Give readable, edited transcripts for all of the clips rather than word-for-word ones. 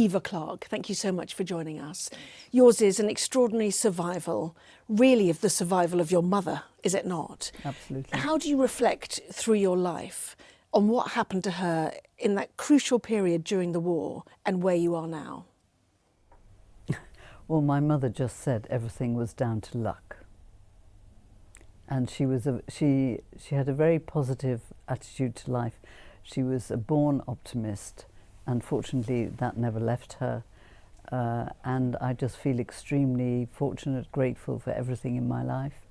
Eva Clarke, thank you so much for joining us. Yours is an extraordinary survival, really of the survival of your mother, is it not? Absolutely. How do you reflect through your life on what happened to her in that crucial period during the war and where you are now? Well, my mother just said everything was down to luck. And she had a very positive attitude to life. She was a born optimist, and fortunately that never left her. And I just feel extremely fortunate, grateful for everything in my life,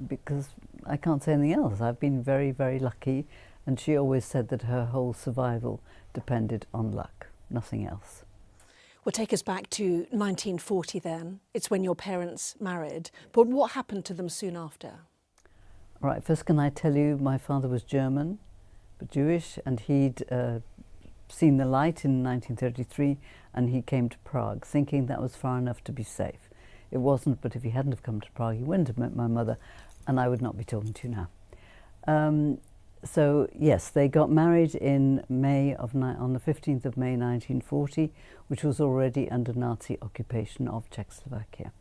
because I can't say anything else. I've been very, very lucky, and she always said that her whole survival depended on luck, nothing else. Well, take us back to 1940 then. It's when your parents married. But what happened to them soon after? All right, first can I tell you, my father was German, but Jewish, and he'd seen the light in 1933, and he came to Prague, thinking that was far enough to be safe. It wasn't, but if he hadn't have come to Prague, he wouldn't have met my mother, and I would not be talking to you now. So yes, they got married in on the 15th of May 1940, which was already under Nazi occupation of Czechoslovakia.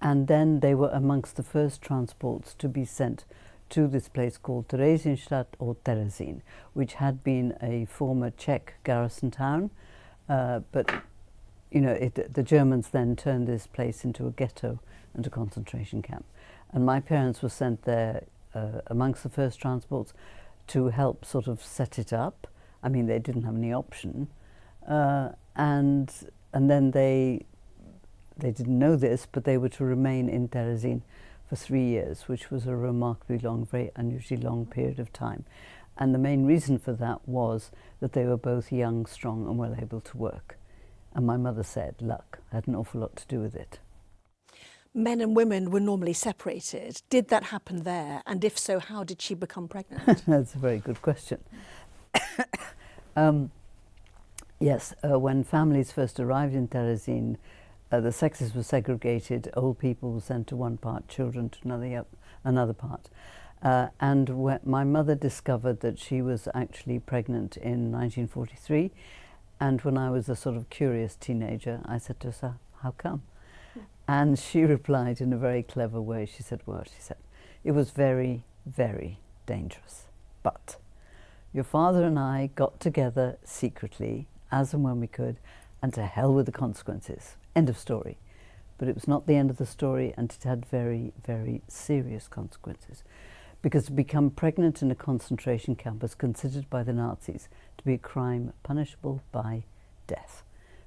And then they were amongst the first transports to be sent to this place called Theresienstadt or Terezin, which had been a former Czech garrison town, but you know, the Germans then turned this place into a ghetto and a concentration camp. And my parents were sent there amongst the first transports to help sort of set it up. I mean, they didn't have any option, and then they didn't know this, but they were to remain in Terezin for 3 years, which was a remarkably long, very unusually long period of time. And the main reason for that was that they were both young, strong, and well able to work. And my mother said luck had an awful lot to do with it. Men and women were normally separated. Did that happen there? And if so, how did she become pregnant? That's a very good question. Yes, when families first arrived in Terezin, the sexes were segregated. Old people were sent to one part, children to another part. And when my mother discovered that she was actually pregnant in 1943, and when I was a sort of curious teenager, I said to her, "How come?" And she replied in a very clever way. She said, "It was very, very dangerous. But your father and I got together secretly, as and when we could, and to hell with the consequences. End of story." But it was not the end of the story, and it had very, very serious consequences. Because to become pregnant in a concentration camp was considered by the Nazis to be a crime punishable by death.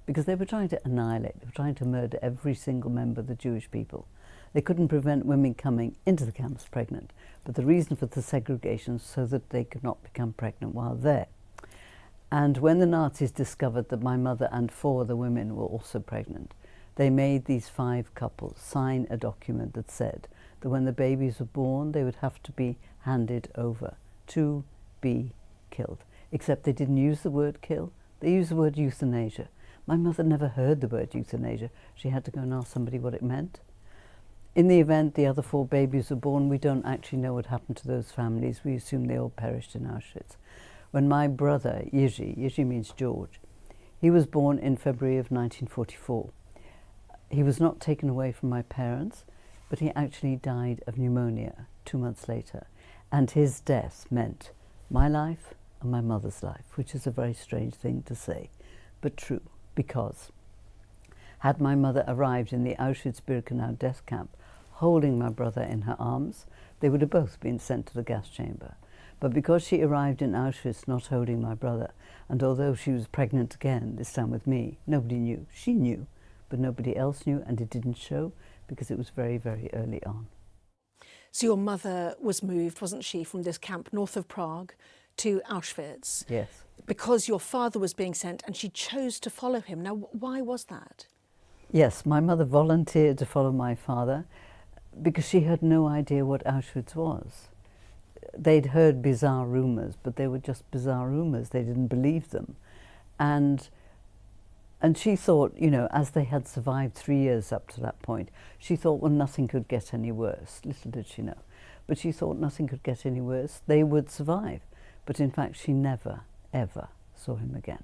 Because they were trying to annihilate, they were trying to murder every single member of the Jewish people. They couldn't prevent women coming into the camps pregnant, but the reason for the segregation was so that they could not become pregnant while there. And when the Nazis discovered that my mother and 4 other women were also pregnant, they made these 5 couples sign a document that said that when the babies were born, they would have to be handed over to be killed. Except they didn't use the word kill, they used the word euthanasia. My mother never heard the word euthanasia. She had to go and ask somebody what it meant. In the event the other 4 babies were born, we don't actually know what happened to those families. We assume they all perished in Auschwitz. When my brother, Jiří means George, he was born in February of 1944. He was not taken away from my parents, but he actually died of pneumonia 2 months later. And his death meant my life and my mother's life, which is a very strange thing to say, but true. Because had my mother arrived in the Auschwitz-Birkenau death camp holding my brother in her arms, they would have both been sent to the gas chamber. But because she arrived in Auschwitz not holding my brother, and although she was pregnant again, this time with me, nobody knew. She knew, but nobody else knew, and it didn't show because it was very, very early on. So your mother was moved, wasn't she, from this camp north of Prague to Auschwitz? Yes. Because your father was being sent and she chose to follow him. Now, why was that? Yes, my mother volunteered to follow my father because she had no idea what Auschwitz was. They'd heard bizarre rumours, but they were just bizarre rumours. They didn't believe them. And she thought, you know, as they had survived 3 years up to that point, she thought, well, nothing could get any worse. Little did she know. But she thought nothing could get any worse. They would survive. But in fact, she never, ever saw him again.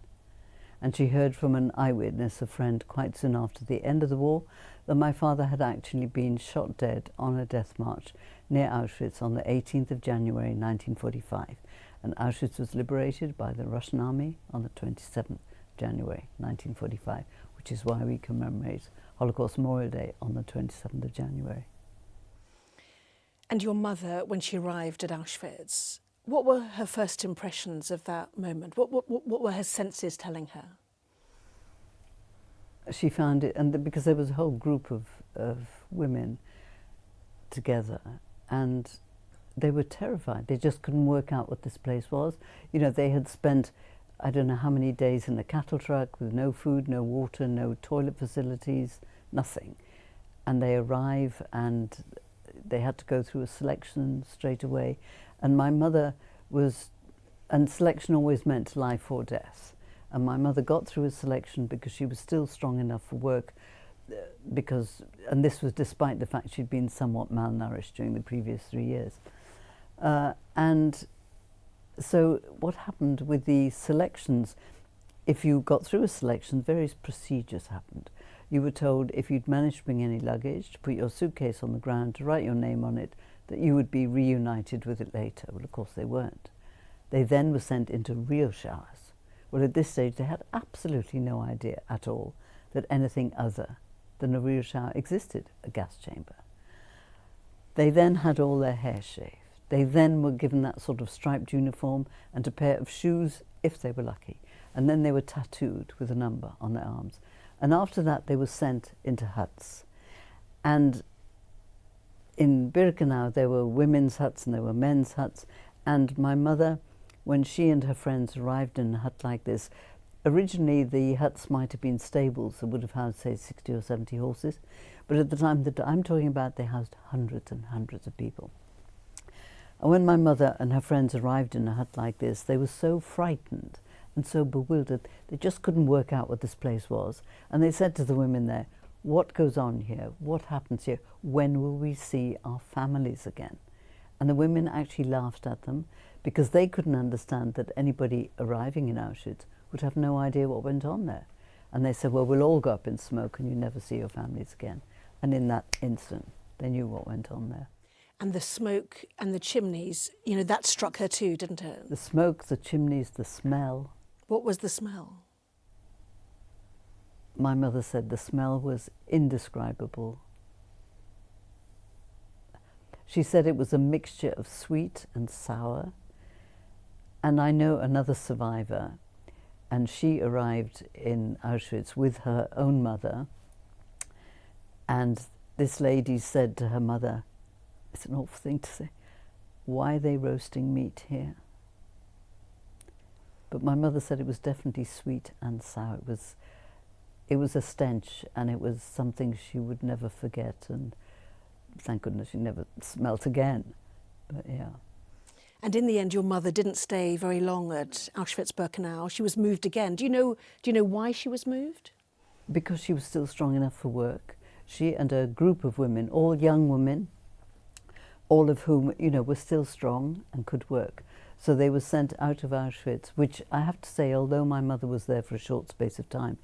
And she heard from an eyewitness, a friend, quite soon after the end of the war, that my father had actually been shot dead on a death march near Auschwitz on the 18th of January 1945. And Auschwitz was liberated by the Russian army on the 27th January 1945, which is why we commemorate Holocaust Memorial Day on the 27th of January. And your mother, when she arrived at Auschwitz, what were her first impressions of that moment? What were her senses telling her? She found it, and because there was a whole group of women together, and they were terrified. They just couldn't work out what this place was. You know, they had spent, I don't know how many days in a cattle truck with no food, no water, no toilet facilities, nothing. And they arrive and they had to go through a selection straight away. And my mother was, and selection always meant life or death. And my mother got through a selection because she was still strong enough for work, and this was despite the fact she'd been somewhat malnourished during the previous 3 years. And so what happened with the selections, if you got through a selection, various procedures happened. You were told if you'd managed to bring any luggage, to put your suitcase on the ground, to write your name on it, that you would be reunited with it later. Well, of course they weren't. They then were sent into real showers. Well, at this stage they had absolutely no idea at all that anything other than a real shower existed, a gas chamber. They then had all their hair shaved. They then were given that sort of striped uniform and a pair of shoes, if they were lucky. And then they were tattooed with a number on their arms. And after that, they were sent into huts. And in Birkenau, there were women's huts and there were men's huts. And my mother, when she and her friends arrived in a hut like this, originally the huts might have been stables that would have housed, say, 60 or 70 horses. But at the time that I'm talking about, they housed hundreds and hundreds of people. And when my mother and her friends arrived in a hut like this, they were so frightened and so bewildered, they just couldn't work out what this place was. And they said to the women there, "What goes on here? What happens here? When will we see our families again?" And the women actually laughed at them because they couldn't understand that anybody arriving in Auschwitz would have no idea what went on there. And they said, "Well, we'll all go up in smoke and you never see your families again." And in that instant, they knew what went on there. And the smoke and the chimneys, you know, that struck her too, didn't it? The smoke, the chimneys, the smell. What was the smell? My mother said the smell was indescribable. She said it was a mixture of sweet and sour. And I know another survivor, and she arrived in Auschwitz with her own mother. And this lady said to her mother, it's an awful thing to say, "Why are they roasting meat here?" But my mother said it was definitely sweet and sour. It was a stench, and it was something she would never forget, and thank goodness she never smelt again. But yeah. And in the end, your mother didn't stay very long at Auschwitz-Birkenau. She was moved again. Do you know why she was moved? Because she was still strong enough for work. She and a group of women, all young women, all of whom, you know, were still strong and could work. So they were sent out of Auschwitz, which I have to say, although my mother was there for a short space of time,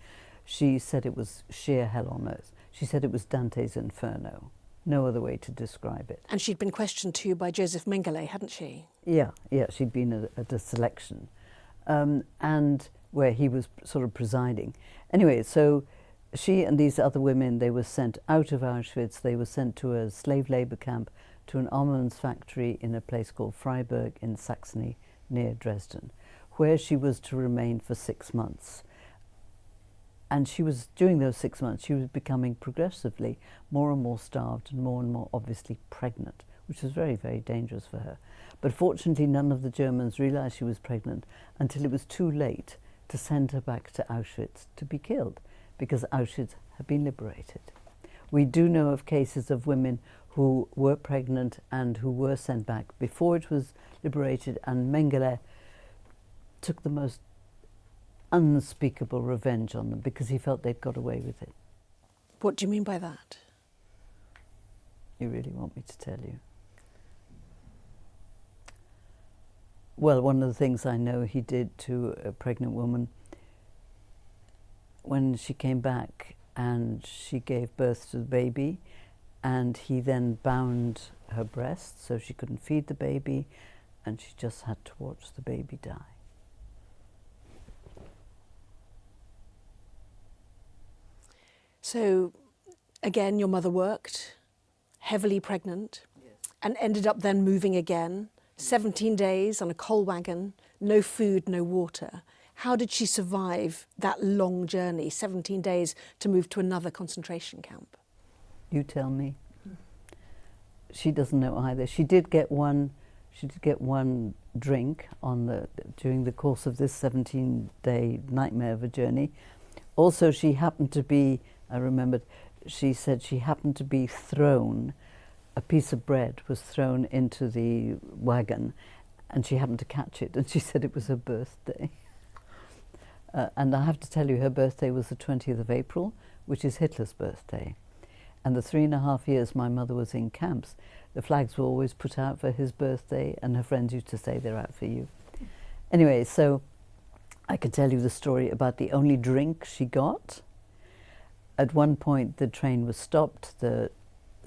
she said it was sheer hell on earth. She said it was Dante's Inferno. No other way to describe it. And she'd been questioned too by Joseph Mengele, hadn't she? Yeah, she'd been at a selection, and where he was sort of presiding. Anyway, so she and these other women, they were sent out of Auschwitz. They were sent to a slave labour camp, to an armaments factory in a place called Freiburg in Saxony, near Dresden, where she was to remain for 6 months. And she was, during those 6 months, she was becoming progressively more and more starved and more obviously pregnant, which was very, very dangerous for her. But fortunately, none of the Germans realized she was pregnant until it was too late to send her back to Auschwitz to be killed, because Auschwitz had been liberated. We do know of cases of women who were pregnant and who were sent back before it was liberated, and Mengele took the most unspeakable revenge on them because he felt they'd got away with it. What do you mean by that? You really want me to tell you? Well, one of the things I know he did to a pregnant woman, when she came back and she gave birth to the baby, and he then bound her breast so she couldn't feed the baby, and she just had to watch the baby die. So, again, your mother worked, heavily pregnant, yes, and ended up then moving again, 17 days on a coal wagon, no food, no water. How did she survive that long journey, 17 days to move to another concentration camp? You tell me. She doesn't know either. She did get one drink during the course of this 17-day nightmare of a journey. Also, she happened to be, I remembered, she said she happened to be thrown, a piece of bread was thrown into the wagon, and she happened to catch it, and she said it was her birthday. And I have to tell you, her birthday was the 20th of April, which is Hitler's birthday. And the 3.5 years my mother was in camps, the flags were always put out for his birthday, and her friends used to say, they're out for you. Anyway, so I could tell you the story about the only drink she got. At one point, the train was stopped, the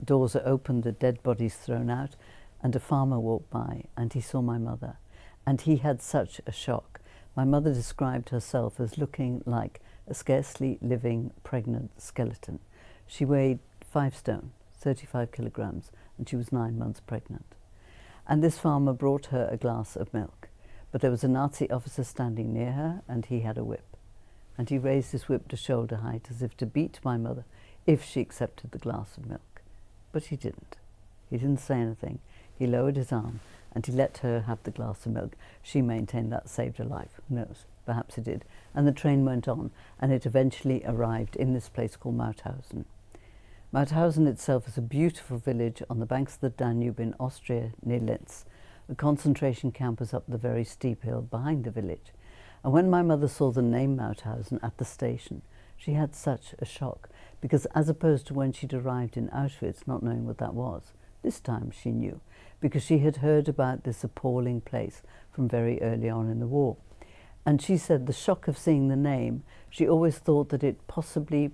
doors are opened, the dead bodies thrown out, and a farmer walked by, and he saw my mother. And he had such a shock. My mother described herself as looking like a scarcely living pregnant skeleton. She weighed 5 stone, 35 kilograms, and she was 9 months pregnant. And this farmer brought her a glass of milk, but there was a Nazi officer standing near her, and he had a whip. And he raised his whip to shoulder height as if to beat my mother if she accepted the glass of milk. But he didn't. He didn't say anything. He lowered his arm and he let her have the glass of milk. She maintained that saved her life. Who knows? Perhaps it did. And the train went on, and it eventually arrived in this place called Mauthausen. Mauthausen itself is a beautiful village on the banks of the Danube in Austria, near Linz. The concentration camp was up the very steep hill behind the village. And when my mother saw the name Mauthausen at the station, she had such a shock, because as opposed to when she'd arrived in Auschwitz not knowing what that was, this time she knew, because she had heard about this appalling place from very early on in the war. And she said the shock of seeing the name, she always thought that it probably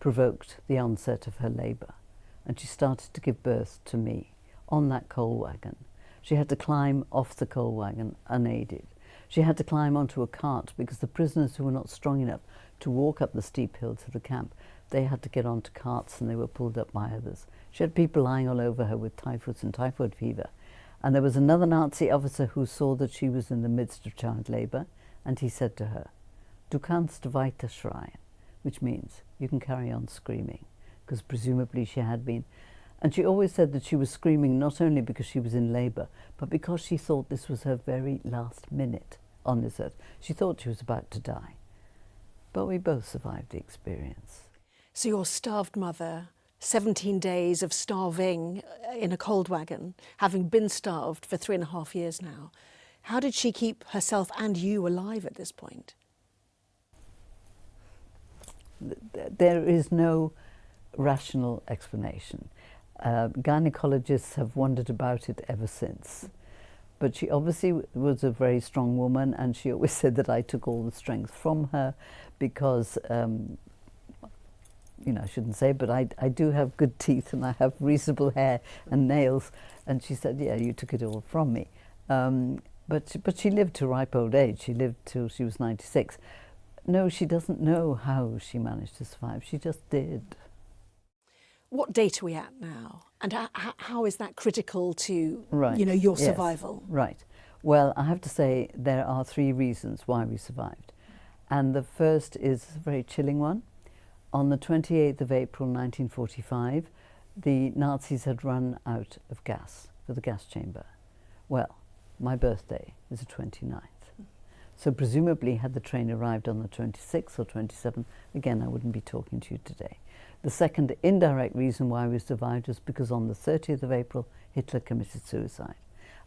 provoked the onset of her labour. And she started to give birth to me on that coal wagon. She had to climb off the coal wagon unaided. She had to climb onto a cart because the prisoners who were not strong enough to walk up the steep hill to the camp, they had to get onto carts and they were pulled up by others. She had people lying all over her with typhus and typhoid fever. And there was another Nazi officer who saw that she was in the midst of child labour, and he said to her, "Du kannst weiter schreien," which means you can carry on screaming, because presumably she had been. And she always said that she was screaming not only because she was in labour, but because she thought this was her very last minute on this earth. She thought she was about to die. But we both survived the experience. So your starved mother, 17 days of starving in a cold wagon, having been starved for 3.5 years now. How did she keep herself and you alive at this point? There is no rational explanation. Gynecologists have wondered about it ever since. But she obviously was a very strong woman, and she always said that I took all the strength from her because you know, I shouldn't say, but I do have good teeth and I have reasonable hair and nails. And she said, yeah, you took it all from me. But she lived to ripe old age. She lived till she was 96. No, she doesn't know how she managed to survive. She just did. What date are we at now? And how is that critical to, right. you know, your Yes. survival? Right. Well, I have to say there are 3 reasons why we survived. And the first is a very chilling one. On the 28th of April 1945, the Nazis had run out of gas for the gas chamber. Well, my birthday is the 29th. So presumably had the train arrived on the 26th or 27th, again I wouldn't be talking to you today. The second indirect reason why we survived was because on the 30th of April, Hitler committed suicide.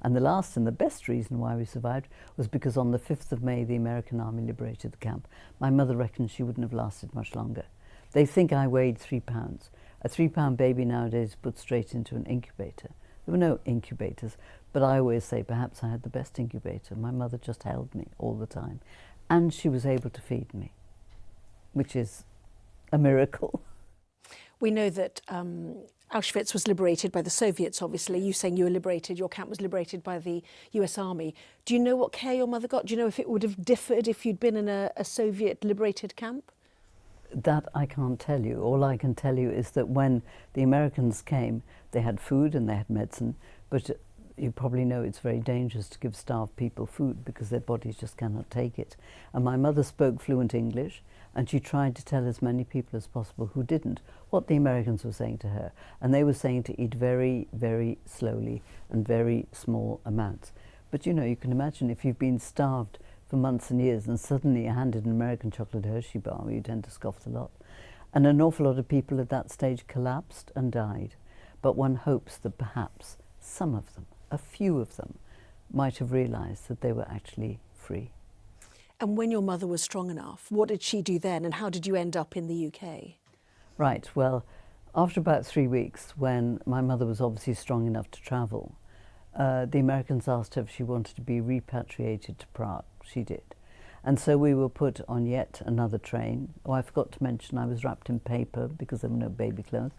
And the last and the best reason why we survived was because on the 5th of May, the American army liberated the camp. My mother reckons she wouldn't have lasted much longer. They think I weighed 3 pounds. A 3-pound baby nowadays is put straight into an incubator. There were no incubators, but I always say perhaps I had the best incubator. My mother just held me all the time, and she was able to feed me. which is a miracle. We know that Auschwitz was liberated by the Soviets, obviously. You saying you were liberated, your camp was liberated by the US Army. Do you know what care your mother got? Do you know if it would have differed if you'd been in a Soviet liberated camp? That I can't tell you. All I can tell you is that when the Americans came, they had food and they had medicine, but you probably know it's very dangerous to give starved people food because their bodies just cannot take it. And my mother spoke fluent English, and she tried to tell as many people as possible who didn't what the Americans were saying to her. And they were saying to eat very, very slowly and very small amounts. But you know, you can imagine if you've been starved for months and years and suddenly you're handed an American chocolate Hershey bar, you tend to scoff a lot. And an awful lot of people at that stage collapsed and died. But one hopes that perhaps some of them, a few of them, might have realised that they were actually free. And when your mother was strong enough, what did she do then, and how did you end up in the UK? Right, well, after about 3 weeks, when my mother was obviously strong enough to travel, the Americans asked her if she wanted to be repatriated to Prague. She did. And so we were put on yet another train. Oh, I forgot to mention I was wrapped in paper because there were no baby clothes.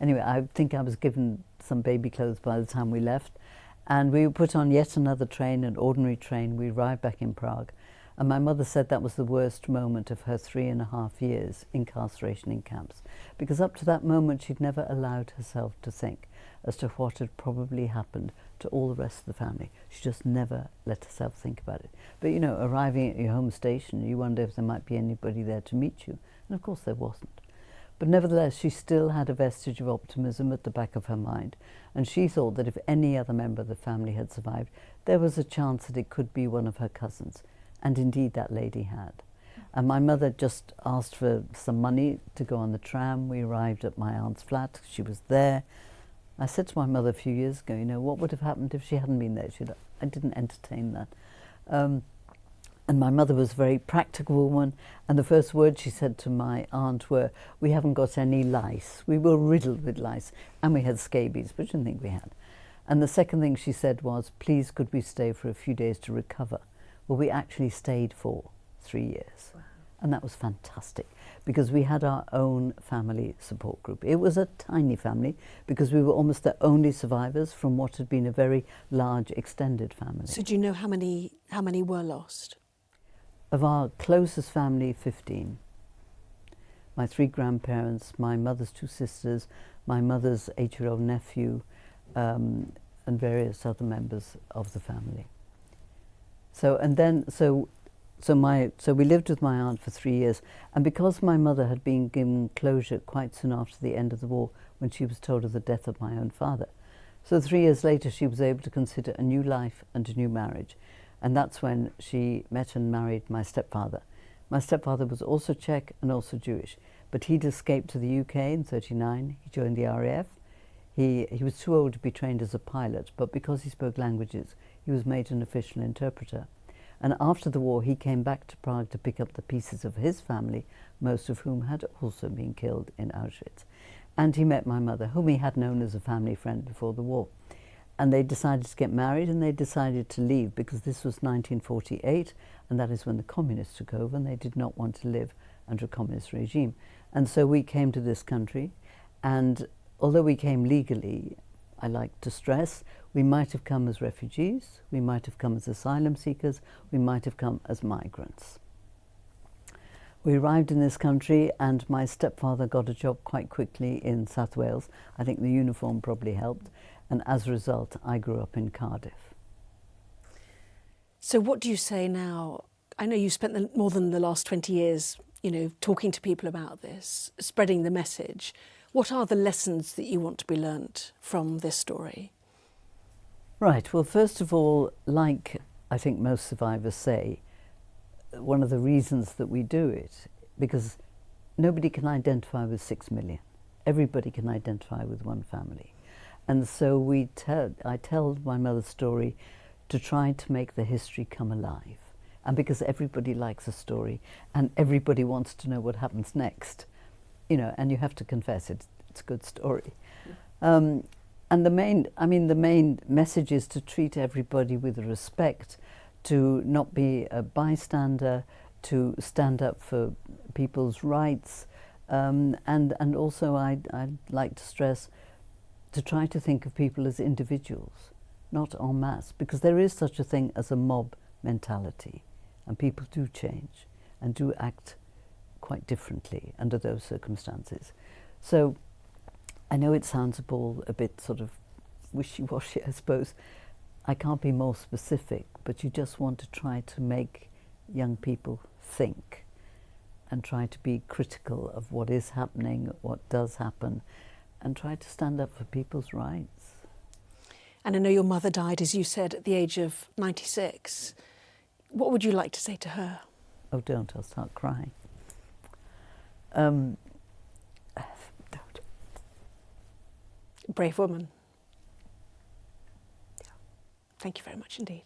Anyway, I think I was given some baby clothes by the time we left. And we were put on yet another train, an ordinary train. We arrived back in Prague. And my mother said that was the worst moment of her 3.5 years incarceration in camps. Because up to that moment, she'd never allowed herself to think as to what had probably happened to all the rest of the family. She just never let herself think about it. But you know, arriving at your home station, you wonder if there might be anybody there to meet you. And of course there wasn't. But nevertheless, she still had a vestige of optimism at the back of her mind. And she thought that if any other member of the family had survived, there was a chance that it could be one of her cousins. And indeed that lady had. And my mother just asked for some money to go on the tram. We arrived at my aunt's flat. She was there. I said to my mother a few years ago, you know, what would have happened if she hadn't been there? I didn't entertain that. And my mother was a very practical woman. And the first words she said to my aunt were, we haven't got any lice. We were riddled with lice. And we had scabies, but I didn't think we had. And the second thing she said was, please could we stay for a few days to recover? Well, we actually stayed for 3 years. Wow. And that was fantastic because we had our own family support group. It was a tiny family because we were almost the only survivors from what had been a very large extended family. So do you know how many were lost? Of our closest family, 15. My 3 grandparents, my mother's 2 sisters, my mother's 8-year-old nephew, and various other members of the family. So we lived with my aunt for 3 years, and because my mother had been given closure quite soon after the end of the war, when she was told of the death of my own father, so 3 years later she was able to consider a new life and a new marriage, and that's when she met and married my stepfather. My stepfather was also Czech and also Jewish, but he'd escaped to the UK in '39. He joined the RAF. He was too old to be trained as a pilot, but because he spoke languages, he was made an official interpreter. And after the war, he came back to Prague to pick up the pieces of his family, most of whom had also been killed in Auschwitz. And he met my mother, whom he had known as a family friend before the war. And they decided to get married, and they decided to leave because this was 1948, and that is when the communists took over, and they did not want to live under a communist regime. And so we came to this country, and although we came legally, I like to stress, we might have come as refugees, we might have come as asylum seekers, we might have come as migrants. We arrived in this country and my stepfather got a job quite quickly in South Wales. I think the uniform probably helped, and as a result I grew up in Cardiff. So what do you say now? I know you spent more than the last 20 years, you know, talking to people about this, spreading the message. What are the lessons that you want to be learnt from this story? Right, well, first of all, like I think most survivors say, one of the reasons that we do it, because nobody can identify with 6 million. Everybody can identify with one family. And so I tell my mother's story to try to make the history come alive. And because everybody likes a story and everybody wants to know what happens next, you know, and you have to confess it's a good story. And the main message is to treat everybody with respect, to not be a bystander, to stand up for people's rights, and also I'd like to stress to try to think of people as individuals, not en masse, because there is such a thing as a mob mentality, and people do change and do act quite differently under those circumstances. So I know it sounds all a bit sort of wishy-washy, I suppose. I can't be more specific, but you just want to try to make young people think and try to be critical of what is happening, what does happen, and try to stand up for people's rights. And I know your mother died, as you said, at the age of 96. What would you like to say to her? Oh, don't, I'll start crying. Don't. Brave woman. Thank you very much indeed.